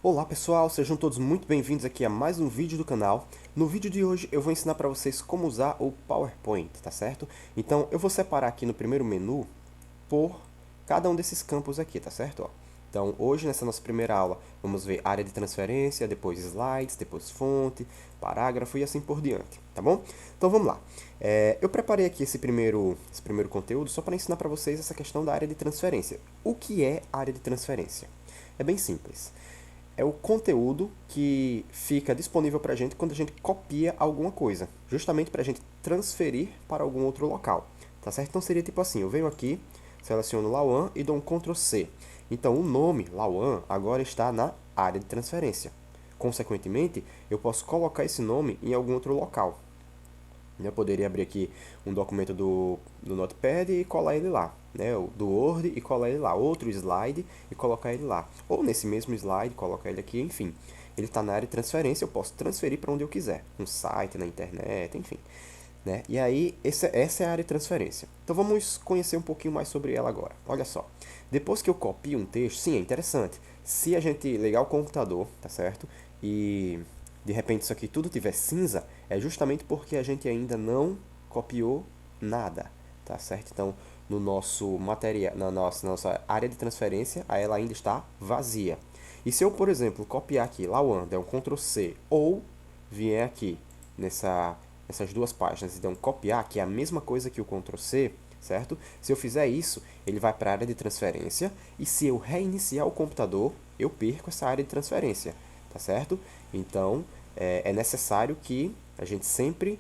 Olá pessoal, sejam todos muito bem-vindos aqui a mais um vídeo do canal. No vídeo de hoje eu vou ensinar para vocês como usar o PowerPoint, tá certo? Então eu vou separar aqui no primeiro menu por cada um desses campos aqui, tá certo? Ó. Então hoje nessa nossa primeira aula vamos ver área de transferência, depois slides, depois fonte, parágrafo e assim por diante, tá bom? Então vamos lá. Eu preparei aqui esse primeiro conteúdo só para ensinar para vocês essa questão da área de transferência. O que é área de transferência? É bem simples. É o conteúdo que fica disponível para a gente quando a gente copia alguma coisa, justamente para a gente transferir para algum outro local, tá certo? Então seria tipo assim, eu venho aqui, seleciono Lauan e dou um Ctrl C. Então o nome Lauan agora está na área de transferência. Consequentemente, eu posso colocar esse nome em algum outro local. Eu poderia abrir aqui um documento do Notepad e colar ele lá, né? Do Word e colar ele lá, outro slide e colocar ele lá. Ou nesse mesmo slide, colocar ele aqui, enfim. Ele está na área de transferência, eu posso transferir para onde eu quiser, um site, na internet, enfim. Né? E aí, essa é a área de transferência. Então vamos conhecer um pouquinho mais sobre ela agora. Olha só, depois que eu copio um texto, sim, é interessante. Se a gente ligar o computador, tá certo? E de repente isso aqui tudo tiver cinza, é justamente porque a gente ainda não copiou nada, tá certo? Então, no nosso material, na nossa área de transferência, ela ainda está vazia. E se eu, por exemplo, copiar aqui Lauan, der um Ctrl C, ou vier aqui nessas duas páginas e der um copiar, que é a mesma coisa que o Ctrl C, certo? Se eu fizer isso, ele vai para a área de transferência, e se eu reiniciar o computador, eu perco essa área de transferência, tá certo? Então, é necessário que a gente sempre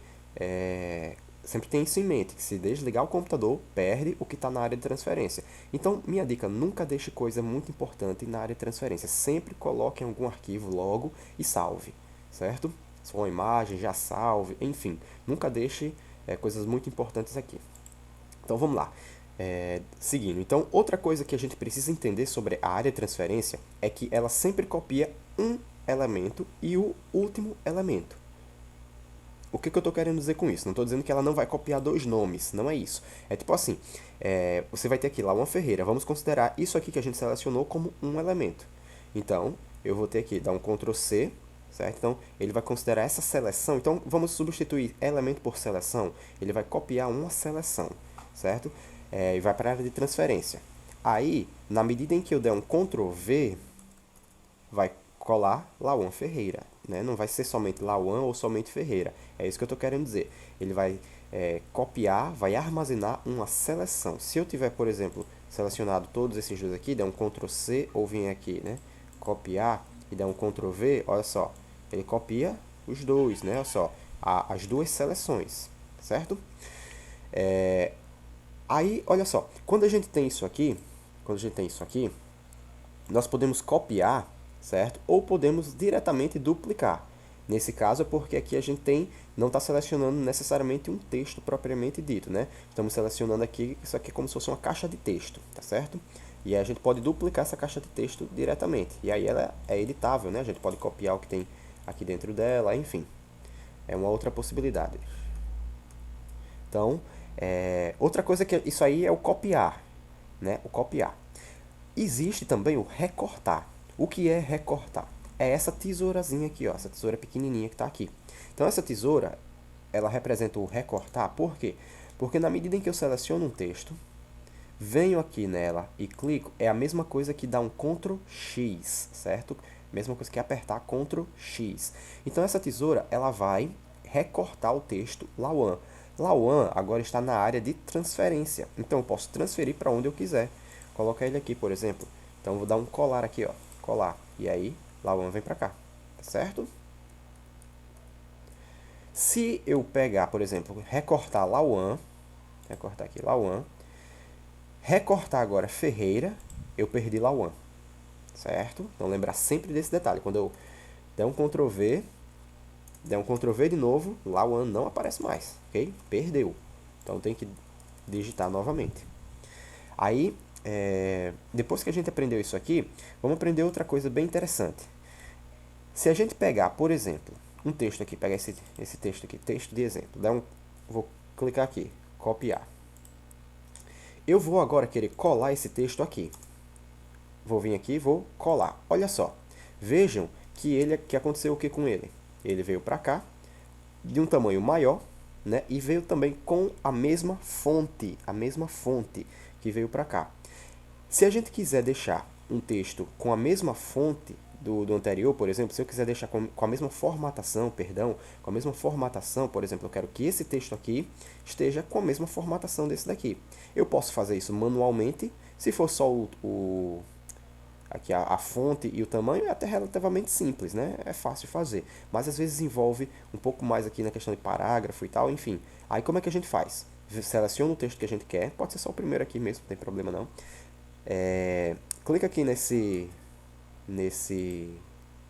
tenha isso em mente, que se desligar o computador, perde o que está na área de transferência. Então, minha dica, nunca deixe coisa muito importante na área de transferência. Sempre coloque em algum arquivo logo e salve, certo? Se for uma imagem, já salve, enfim. Nunca deixe coisas muito importantes aqui. Então, vamos lá. Seguindo. Então, outra coisa que a gente precisa entender sobre a área de transferência é que ela sempre copia um elemento e o último elemento. O que eu estou querendo dizer com isso? Não estou dizendo que ela não vai copiar dois nomes, não é isso. É tipo assim, você vai ter aqui Lauan Ferreira, vamos considerar isso aqui que a gente selecionou como um elemento. Então, eu vou ter aqui, dar um Ctrl C, certo? Então, ele vai considerar essa seleção. Então, vamos substituir elemento por seleção. Ele vai copiar uma seleção, certo? E vai para a área de transferência. Aí, na medida em que eu der um Ctrl V, vai colar Lauan Ferreira, né? Não vai ser somente Lauan ou somente Ferreira. É isso que eu estou querendo dizer. Ele vai copiar, vai armazenar uma seleção. Se eu tiver, por exemplo, selecionado todos esses dois aqui, der um Ctrl C ou vim aqui, né? Copiar e der um Ctrl V, olha só. Ele copia os dois, né? Olha só, as duas seleções, certo? Aí, olha só, quando a gente tem isso aqui, nós podemos copiar, certo? Ou podemos diretamente duplicar. Nesse caso é porque aqui a gente não está selecionando necessariamente um texto propriamente dito, né? Estamos selecionando aqui, isso aqui é como se fosse uma caixa de texto, tá certo? E aí a gente pode duplicar essa caixa de texto diretamente. E aí ela é editável, né? A gente pode copiar o que tem aqui dentro dela, enfim. É uma outra possibilidade. Então, outra coisa que isso aí é o copiar, né? O copiar. Existe também o recortar. O que é recortar? É essa tesourazinha aqui, ó, essa tesoura pequenininha que está aqui. Então, essa tesoura, ela representa o recortar. Por quê? Porque na medida em que eu seleciono um texto, venho aqui nela e clico, é a mesma coisa que dar um Ctrl X, certo? Mesma coisa que apertar Ctrl X. Então, essa tesoura, ela vai recortar o texto Lauan. Lauan agora está na área de transferência. Então, eu posso transferir para onde eu quiser. Colocar ele aqui, por exemplo. Então, vou dar um colar aqui, ó. Colar. E aí, Lauan vem para cá. Tá certo? Se eu pegar, por exemplo, recortar Lauan, recortar aqui Lauan, recortar agora Ferreira, eu perdi Lauan. Certo? Então, lembrar sempre desse detalhe. Quando eu der um Ctrl V, der um Ctrl V de novo, Lauan não aparece mais, ok? Perdeu. Então, tem que digitar novamente. Aí, depois que a gente aprendeu isso aqui, vamos aprender outra coisa bem interessante. Se a gente pegar, por exemplo, um texto aqui, pegar esse texto aqui, texto de exemplo, vou clicar aqui, copiar. Eu vou agora querer colar esse texto aqui. Vou vir aqui e vou colar. Olha só, Vejam que aconteceu o que com ele? Ele veio para cá, de um tamanho maior, né? E veio também com a mesma fonte que veio para cá. Se a gente quiser deixar um texto com a mesma fonte do anterior, por exemplo, se eu quiser deixar com a mesma formatação, perdão, com a mesma formatação, por exemplo, eu quero que esse texto aqui esteja com a mesma formatação desse daqui. Eu posso fazer isso manualmente, se for só aqui a fonte e o tamanho é até relativamente simples, né? É fácil de fazer, mas às vezes envolve um pouco mais aqui na questão de parágrafo e tal, enfim. Aí como é que a gente faz? Seleciona o texto que a gente quer, pode ser só o primeiro aqui mesmo, não tem problema não. Clica aqui nesse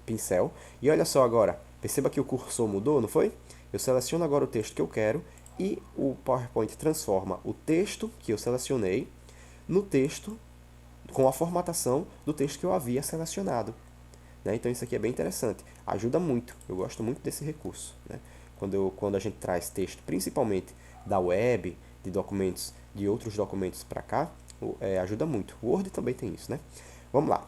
pincel e olha só agora, perceba que o cursor mudou, não foi? Eu seleciono agora o texto que eu quero e o PowerPoint transforma o texto que eu selecionei no texto com a formatação do texto que eu havia selecionado. Né? Então isso aqui é bem interessante, ajuda muito, eu gosto muito desse recurso. Né? Quando a gente traz texto, principalmente da web, de documentos, de outros documentos para cá, ajuda muito. O Word também tem isso, né? Vamos lá,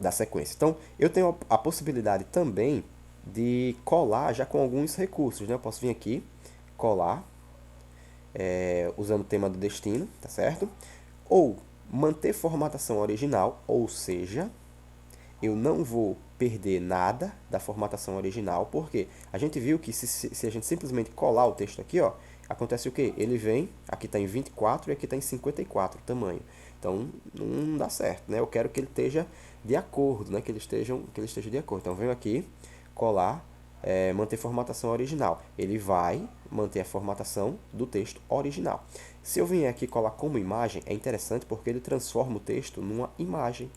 da sequência. Então, eu tenho a possibilidade também de colar já com alguns recursos, né? Eu posso vir aqui, colar, usando o tema do destino, tá certo? Ou manter formatação original, ou seja, eu não vou perder nada da formatação original, porque a gente viu que se a gente simplesmente colar o texto aqui, ó, acontece o quê? Ele vem, aqui está em 24 e aqui está em 54 o tamanho. Então, não dá certo, né? Eu quero que ele esteja de acordo, né? Que ele esteja de acordo. Então, venho aqui, colar, manter formatação original. Ele vai manter a formatação do texto original. Se eu vier aqui colar como imagem, é interessante porque ele transforma o texto numa imagem.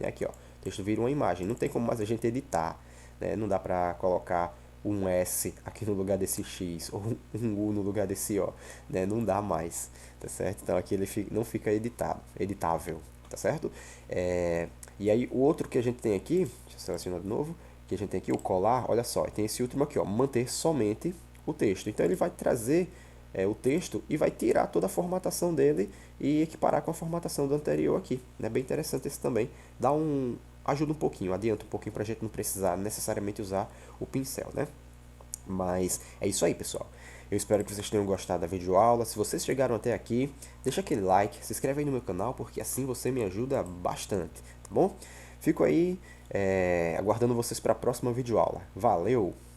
Aqui, ó, o texto vira uma imagem. Não tem como mais a gente editar, né? Não dá para colocar um S aqui no lugar desse X, ou um U no lugar desse O, né? Não dá mais, tá certo? Então aqui ele não fica editável, tá certo? E aí o outro que a gente tem aqui, deixa eu selecionar de novo, que a gente tem aqui o colar, olha só, tem esse último aqui, ó, manter somente o texto. Então ele vai trazer o texto e vai tirar toda a formatação dele e equiparar com a formatação do anterior aqui. É bem interessante esse também. Ajuda um pouquinho, adianta um pouquinho para a gente não precisar necessariamente usar o pincel, né? Mas é isso aí, pessoal. Eu espero que vocês tenham gostado da videoaula. Se vocês chegaram até aqui, deixa aquele like, se inscreve aí no meu canal, porque assim você me ajuda bastante, tá bom? Fico aí aguardando vocês para a próxima videoaula. Valeu!